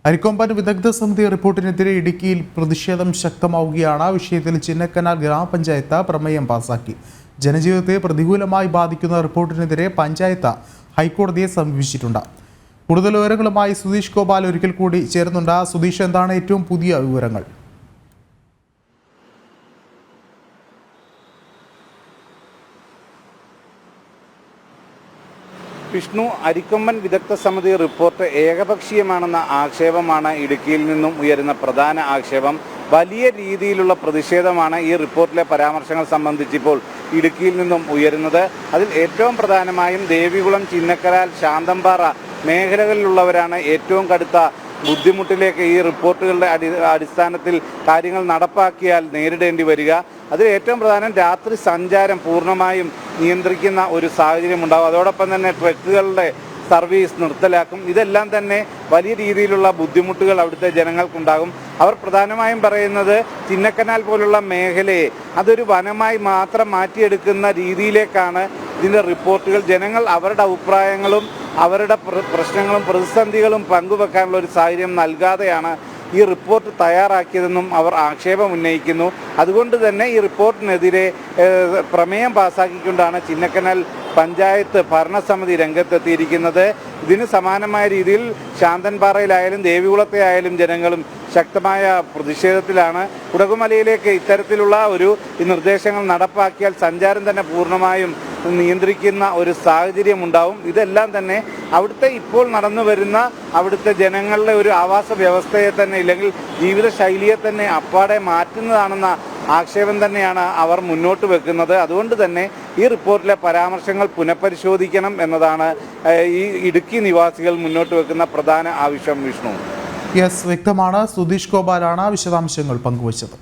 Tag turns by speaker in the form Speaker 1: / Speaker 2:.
Speaker 1: അരിക്കൊമ്പൻ വിദഗ്ധ സമിതി റിപ്പോർട്ടിനെതിരെ ഇടുക്കിയിൽ പ്രതിഷേധം ശക്തമാവുകയാണ്. വിഷയത്തിൽ ചിന്നക്കനാൽ ഗ്രാമപഞ്ചായത്ത് പ്രമേയം പാസാക്കി. ജനജീവിതത്തെ പ്രതികൂലമായി ബാധിക്കുന്ന റിപ്പോർട്ടിനെതിരെ പഞ്ചായത്ത് ഹൈക്കോടതിയെ സമീപിച്ചിട്ടുണ്ട്. കൂടുതൽ വിവരങ്ങളുമായി സുധീഷ് ഗോപാൽ ഒരിക്കൽ കൂടി ചേരുന്നുണ്ട്. സുധീഷ്, എന്താണ് ഏറ്റവും പുതിയ വിവരങ്ങൾ?
Speaker 2: വിഷ്ണു, അരിക്കൊമ്പൻ വിദഗ്ധ സമിതി റിപ്പോർട്ട് ഏകപക്ഷീയമാണെന്ന ആക്ഷേപമാണ് ഇടുക്കിയിൽ നിന്നും ഉയരുന്ന പ്രധാന ആക്ഷേപം. വലിയ രീതിയിലുള്ള പ്രതിഷേധമാണ് ഈ റിപ്പോർട്ടിലെ പരാമർശങ്ങൾ സംബന്ധിച്ചിപ്പോൾ ഇടുക്കിയിൽ നിന്നും ഉയരുന്നത്. അതിൽ ഏറ്റവും പ്രധാനമായും ദേവികുളം, ചിന്നക്കനാൽ, ശാന്തമ്പാറ മേഖലകളിലുള്ളവരാണ് ഏറ്റവും കടുത്ത ബുദ്ധിമുട്ടിലേക്ക് ഈ റിപ്പോർട്ടുകളുടെ അടിസ്ഥാനത്തിൽ കാര്യങ്ങൾ നടപ്പാക്കിയാൽ നേരിടേണ്ടി വരിക. അതിൽ ഏറ്റവും പ്രധാനം രാത്രി സഞ്ചാരം പൂർണ്ണമായും നിയന്ത്രിക്കുന്ന ഒരു സാഹചര്യം ഉണ്ടാകും. അതോടൊപ്പം തന്നെ ട്രക്കുകളുടെ സർവീസ് നിർത്തലാക്കും. ഇതെല്ലാം തന്നെ വലിയ രീതിയിലുള്ള ബുദ്ധിമുട്ടുകൾ അവിടുത്തെ ജനങ്ങൾക്കുണ്ടാകും. അവർ പ്രധാനമായും പറയുന്നത് ചിന്നക്കനാൽ പോലുള്ള മേഖലയെ അതൊരു വനമായി മാത്രം മാറ്റിയെടുക്കുന്ന രീതിയിലേക്കാണ് ഇതിൻ്റെ റിപ്പോർട്ടുകൾ. ജനങ്ങൾ അവരുടെ അഭിപ്രായങ്ങളും അവരുടെ പ്രശ്നങ്ങളും പ്രതിസന്ധികളും പങ്കുവെക്കാനുള്ള ഒരു സാഹചര്യം നൽകാതെയാണ് ഈ റിപ്പോർട്ട് തയ്യാറാക്കിയതെന്നും അവർ ആക്ഷേപം ഉന്നയിക്കുന്നു. അതുകൊണ്ട് തന്നെ ഈ റിപ്പോർട്ടിനെതിരെ പ്രമേയം പാസ്സാക്കിക്കൊണ്ടാണ് ചിന്നക്കനാൽ പഞ്ചായത്ത് ഭരണസമിതി രംഗത്തെത്തിയിരിക്കുന്നത്. ഇതിന് സമാനമായ രീതിയിൽ ശാന്തൻപാറയിലായാലും ദേവികുളത്തെ ആയാലും ജനങ്ങളും ശക്തമായ പ്രതിഷേധത്തിലാണ്. കുടകുമലയിലേക്ക് ഇത്തരത്തിലുള്ള ഒരു നിർദ്ദേശങ്ങൾ നടപ്പാക്കിയാൽ സഞ്ചാരം തന്നെ പൂർണ്ണമായും നിയന്ത്രിക്കുന്ന ഒരു സാഹചര്യം ഉണ്ടാവും. ഇതെല്ലാം തന്നെ അവിടുത്തെ ഇപ്പോൾ നടന്നു വരുന്ന അവിടുത്തെ ജനങ്ങളുടെ ഒരു ആവാസ വ്യവസ്ഥയെ തന്നെ ഇല്ലെങ്കിൽ ജീവിതശൈലിയെ തന്നെ അപ്പാടെ മാറ്റുന്നതാണെന്ന ആക്ഷേപം തന്നെയാണ് അവർ മുന്നോട്ട് വെക്കുന്നത്. അതുകൊണ്ട് തന്നെ ഈ റിപ്പോർട്ടിലെ പരാമർശങ്ങൾ പുനഃപരിശോധിക്കണം എന്നതാണ് ഈ ഇടുക്കി നിവാസികൾ മുന്നോട്ട് വെക്കുന്ന പ്രധാന ആവശ്യം. വിഷ്ണു,
Speaker 1: യെസ്, വ്യക്തമാണ്. സുധീഷ് ഗോപാലാണ് വിശദാംശങ്ങൾ പങ്കുവച്ചത്.